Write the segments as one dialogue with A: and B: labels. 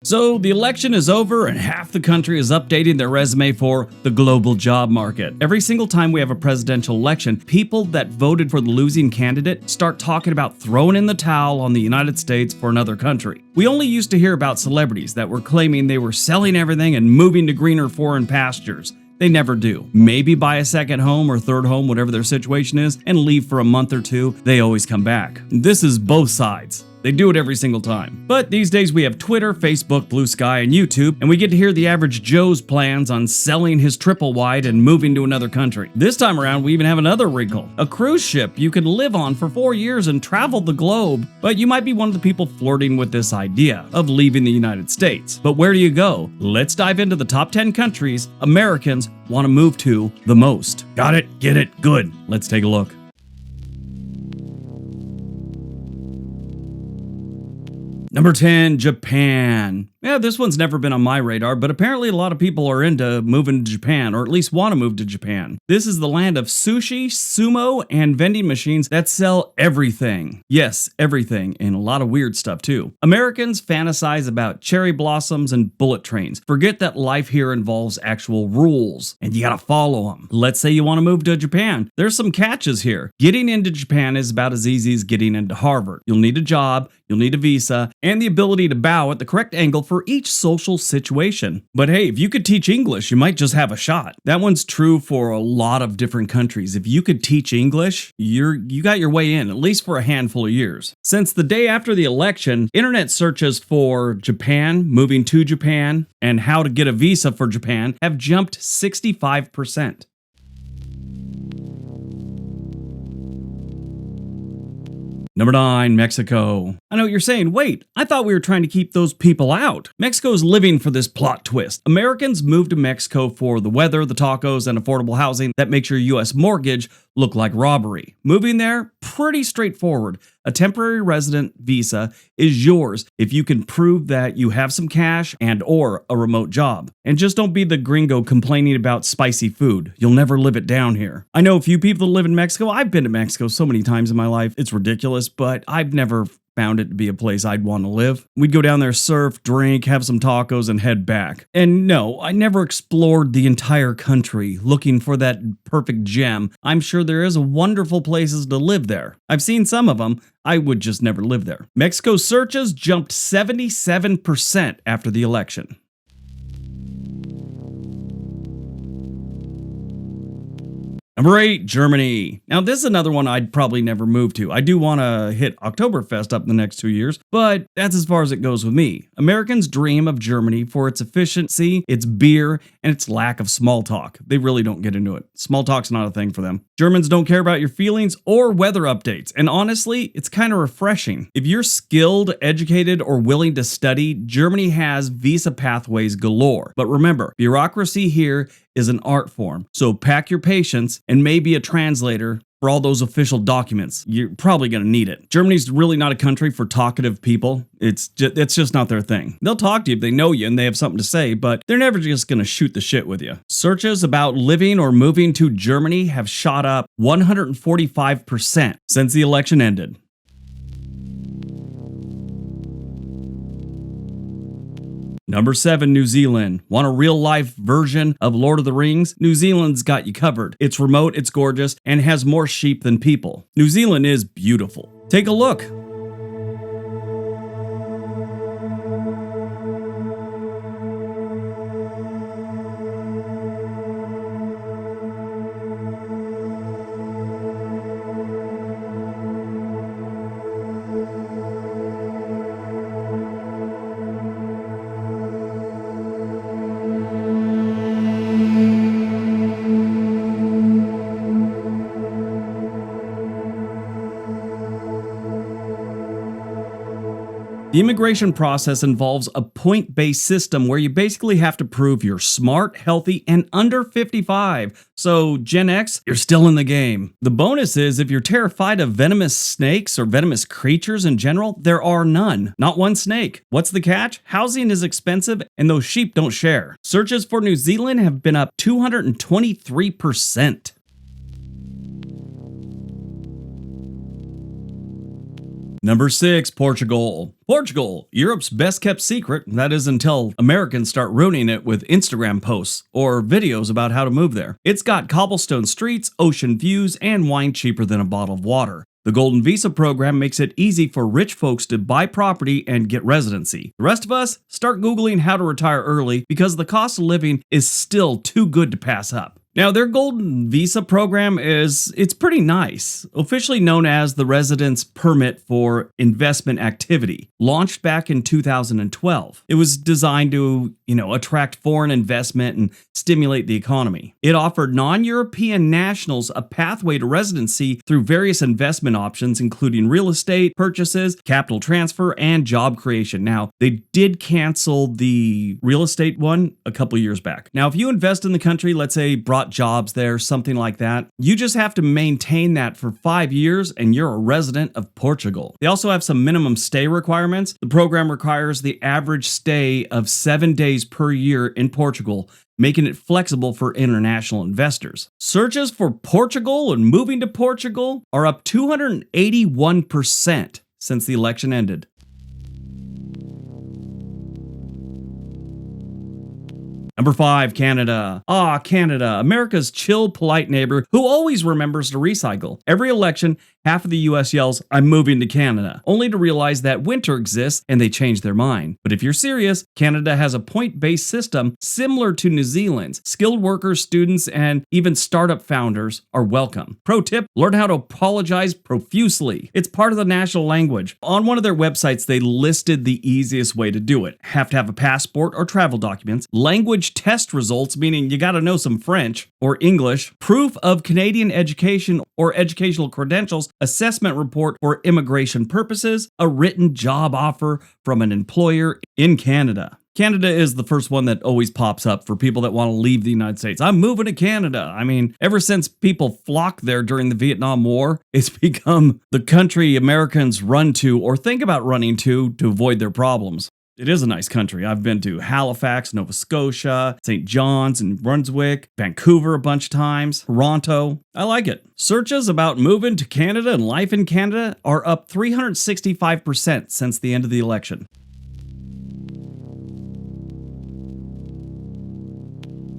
A: So the election is over and half the country is updating their resume for the global job market. Every single time we have a presidential election, people that voted for the losing candidate start talking about throwing in the towel on the United States for another country. We only used to hear about celebrities that were claiming they were selling everything and moving to greener foreign pastures. They never do. Maybe buy a second home or third home, whatever their situation is, and leave for a month or two. They always come back. This is both sides. They do it every single time. But these days we have Twitter, Facebook, Blue Sky, and YouTube, and we get to hear the average Joe's plans on selling his triple wide and moving to another country. This time around, we even have another wrinkle. A cruise ship you can live on for 4 years and travel the globe, but you might be one of the people flirting with this idea of leaving the United States. But where do you go? Let's dive into the top 10 countries Americans want to move to the most. Got it? Get it? Good. Let's take a look. Number 10, Japan. Yeah, this one's never been on my radar, but apparently a lot of people are into moving to Japan, or at least want to move to Japan. This is the land of sushi, sumo, and vending machines that sell everything. Yes, everything, and a lot of weird stuff too. Americans fantasize about cherry blossoms and bullet trains. Forget that life here involves actual rules, and you gotta follow them. Let's say you want to move to Japan. There's some catches here. Getting into Japan is about as easy as getting into Harvard. You'll need a job, you'll need a visa, and the ability to bow at the correct angle for each social situation. But hey, if you could teach English, you might just have a shot. That one's true for a lot of different countries. If you could teach English, you got your way in, at least for a handful of years. Since the day after the election, internet searches for Japan, moving to Japan, and how to get a visa for Japan have jumped 65%. Number 9, Mexico. I know what you're saying. Wait, I thought we were trying to keep those people out. Mexico's living for this plot twist. Americans move to Mexico for the weather, the tacos, and affordable housing that makes your U.S. mortgage look like robbery. Moving there, pretty straightforward. A temporary resident visa is yours if you can prove that you have some cash and or a remote job. And just don't be the gringo complaining about spicy food. You'll never live it down here. I know a few people that live in Mexico. I've been to Mexico so many times in my life. It's ridiculous, but I've never found it to be a place I'd want to live. We'd go down there, surf, drink, have some tacos, and head back. And no, I never explored the entire country looking for that perfect gem. I'm sure there is wonderful places to live there. I've seen some of them. I would just never live there. Mexico's searches jumped 77% after the election. Number 8, Germany. Now, this is another one I'd probably never move to. I do want to hit Oktoberfest up in the next 2 years, but that's as far as it goes with me. Americans dream of Germany for its efficiency, its beer, and its lack of small talk. They really don't get into it. Small talk's not a thing for them. Germans don't care about your feelings or weather updates, and honestly, it's kind of refreshing. If you're skilled, educated, or willing to study, Germany has visa pathways galore. But remember, bureaucracy here is an art form, so pack your patience and maybe a translator for all those official documents. You're probably going to need it. Germany's really not a country for talkative people. It's just not their thing. They'll talk to you if they know you and they have something to say, but they're never just going to shoot the shit with you. Searches about living or moving to Germany have shot up 145% since the election ended. Number 7, New Zealand. Want a real-life version of Lord of the Rings? New Zealand's got you covered. It's remote, it's gorgeous, and has more sheep than people. New Zealand is beautiful. Take a look. The immigration process involves a point-based system where you basically have to prove you're smart, healthy, and under 55. So, Gen X, you're still in the game. The bonus is if you're terrified of venomous snakes or venomous creatures in general, there are none. Not one snake. What's the catch? Housing is expensive and those sheep don't share. Searches for New Zealand have been up 223%. Number 6, Portugal. Portugal, Europe's best kept secret, that is until Americans start ruining it with Instagram posts or videos about how to move there. It's got cobblestone streets, ocean views, and wine cheaper than a bottle of water. The Golden Visa program makes it easy for rich folks to buy property and get residency. The rest of us, start Googling how to retire early because the cost of living is still too good to pass up. Now, their Golden Visa program it's pretty nice. Officially known as the Residence Permit for Investment Activity, launched back in 2012. It was designed to, attract foreign investment and stimulate the economy. It offered non-European nationals a pathway to residency through various investment options, including real estate purchases, capital transfer, and job creation. Now, they did cancel the real estate one a couple years back. Now, if you invest in the country, let's say brought jobs there, something like that, you just have to maintain that for 5 years and you're a resident of Portugal. They also have some minimum stay requirements. The program requires the average stay of 7 days per year in Portugal, making it flexible for international investors. Searches for Portugal and moving to Portugal are up 281% since the election ended. Number 5, Canada. Canada, America's chill, polite neighbor who always remembers to recycle. Every election, half of the US yells, "I'm moving to Canada," only to realize that winter exists and they change their mind. But if you're serious, Canada has a point-based system similar to New Zealand's. Skilled workers, students, and even startup founders are welcome. Pro tip, learn how to apologize profusely. It's part of the national language. On one of their websites, they listed the easiest way to do it. Have to have a passport or travel documents, language test results, meaning you gotta know some French or English, proof of Canadian education or educational credentials, assessment report for immigration purposes, a written job offer from an employer in Canada. Canada is the first one that always pops up for people that want to leave the United States. I'm moving to Canada. I mean, ever since people flocked there during the Vietnam War, it's become the country Americans run to or think about running to avoid their problems. It is a nice country. I've been to Halifax, Nova Scotia, St. John's and Brunswick, Vancouver a bunch of times, Toronto. I like it. Searches about moving to Canada and life in Canada are up 365% since the end of the election.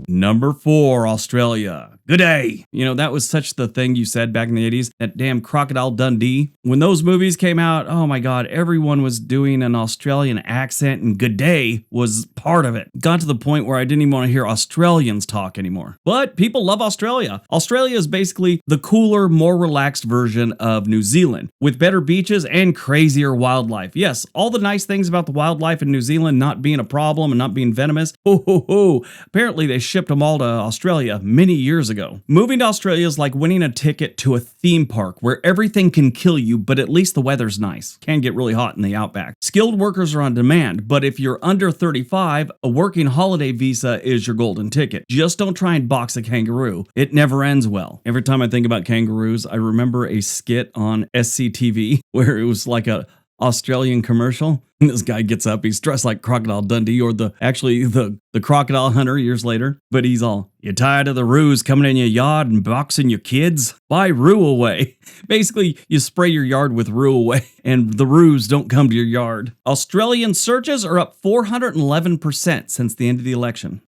A: Number 4, Australia. Good day. That was such the thing you said back in the 80s, that damn Crocodile Dundee. When those movies came out, oh my God, everyone was doing an Australian accent and good day was part of it. Got to the point where I didn't even want to hear Australians talk anymore. But people love Australia. Australia is basically the cooler, more relaxed version of New Zealand, with better beaches and crazier wildlife. Yes, all the nice things about the wildlife in New Zealand not being a problem and not being venomous. Apparently they shipped them all to Australia many years ago. Moving to Australia is like winning a ticket to a theme park where everything can kill you, but at least the weather's nice. Can get really hot in the outback. Skilled workers are on demand, but if you're under 35, a working holiday visa is your golden ticket. Just don't try and box a kangaroo. It never ends well. Every time I think about kangaroos, I remember a skit on SCTV where it was like a Australian commercial. And this guy gets up, he's dressed like Crocodile Dundee or the crocodile hunter years later. But he's all, "You tired of the roos coming in your yard and boxing your kids? Buy Roo Away." Basically, you spray your yard with Roo Away and the roos don't come to your yard. Australian searches are up 411% since the end of the election.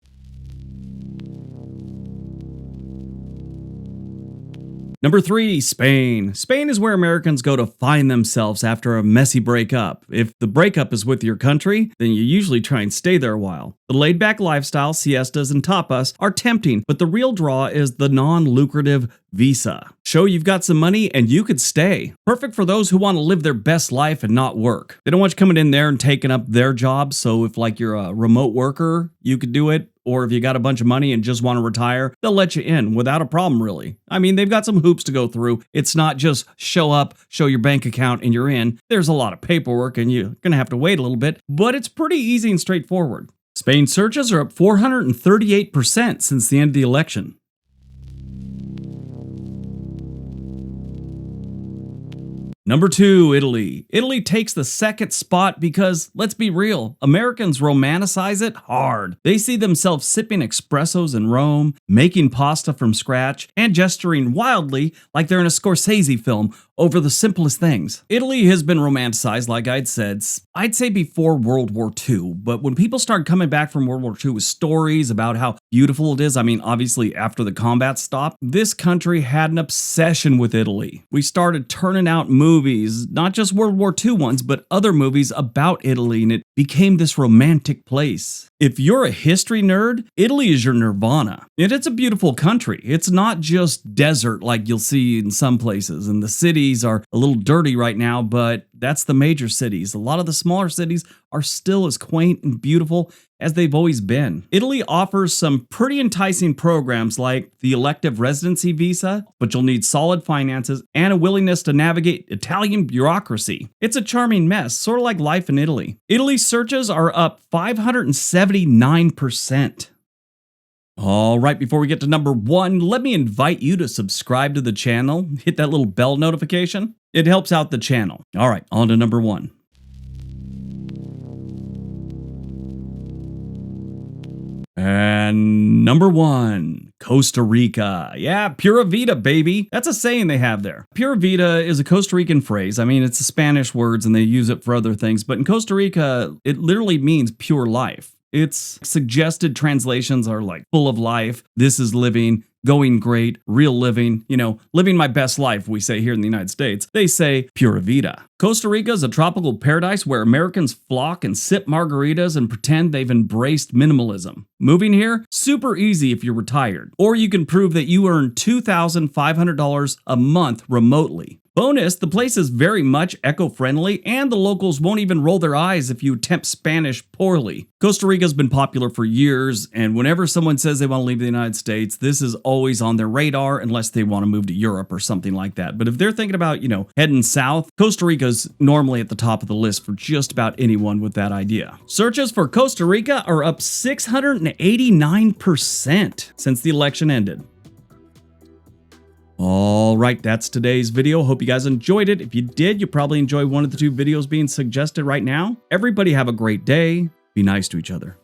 A: Number 3, Spain. Spain is where Americans go to find themselves after a messy breakup. If the breakup is with your country, then you usually try and stay there a while. The laid-back lifestyle, siestas, and tapas are tempting, but the real draw is the non-lucrative visa. Show you've got some money and you could stay. Perfect for those who want to live their best life and not work. They don't want you coming in there and taking up their job, so if you're a remote worker, you could do it. Or if you got a bunch of money and just want to retire, they'll let you in without a problem, really. I mean, they've got some hoops to go through. It's not just show up, show your bank account, and you're in. There's a lot of paperwork, and you're going to have to wait a little bit, but it's pretty easy and straightforward. Spain searches are up 438% since the end of the election. Number 2, Italy. Italy takes the second spot because, let's be real, Americans romanticize it hard. They see themselves sipping espressos in Rome, making pasta from scratch, and gesturing wildly like they're in a Scorsese film over the simplest things. Italy has been romanticized, like I'd said, I'd say before World War II, but when people started coming back from World War II with stories about how beautiful it is, I mean, obviously after the combat stopped, this country had an obsession with Italy. We started turning out movies, not just World War II ones, but other movies about Italy, and it became this romantic place. If you're a history nerd, Italy is your nirvana. And it's a beautiful country. It's not just desert like you'll see in some places, and the cities are a little dirty right now, but that's the major cities. A lot of the smaller cities are still as quaint and beautiful as they've always been. Italy offers some pretty enticing programs like the elective residency visa, but you'll need solid finances and a willingness to navigate Italian bureaucracy. It's a charming mess, sort of like life in Italy. Italy's searches are up 579%. All right, before we get to number 1, let me invite you to subscribe to the channel. Hit that little bell notification. It helps out the channel. All right, on to number 1. And number 1, Costa Rica. Yeah, Pura Vida, baby. That's a saying they have there. Pura Vida is a Costa Rican phrase. I mean, it's a Spanish words and they use it for other things, but in Costa Rica, it literally means pure life. Its suggested translations are like full of life, this is living, going great, real living, living my best life, we say here in the United States. They say Pura Vida. Costa Rica is a tropical paradise where Americans flock and sip margaritas and pretend they've embraced minimalism. Moving here, super easy if you're retired. Or you can prove that you earn $2,500 a month remotely. Bonus, the place is very much eco-friendly and the locals won't even roll their eyes if you attempt Spanish poorly. Costa Rica's been popular for years, and whenever someone says they want to leave the United States, this is always on their radar unless they want to move to Europe or something like that. But if they're thinking about, heading south, Costa Rica's normally at the top of the list for just about anyone with that idea. Searches for Costa Rica are up 689% since the election ended. All right, that's today's video. Hope you guys enjoyed it. If you did, you probably enjoyed one of the 2 videos being suggested right now. Everybody have a great day. Be nice to each other.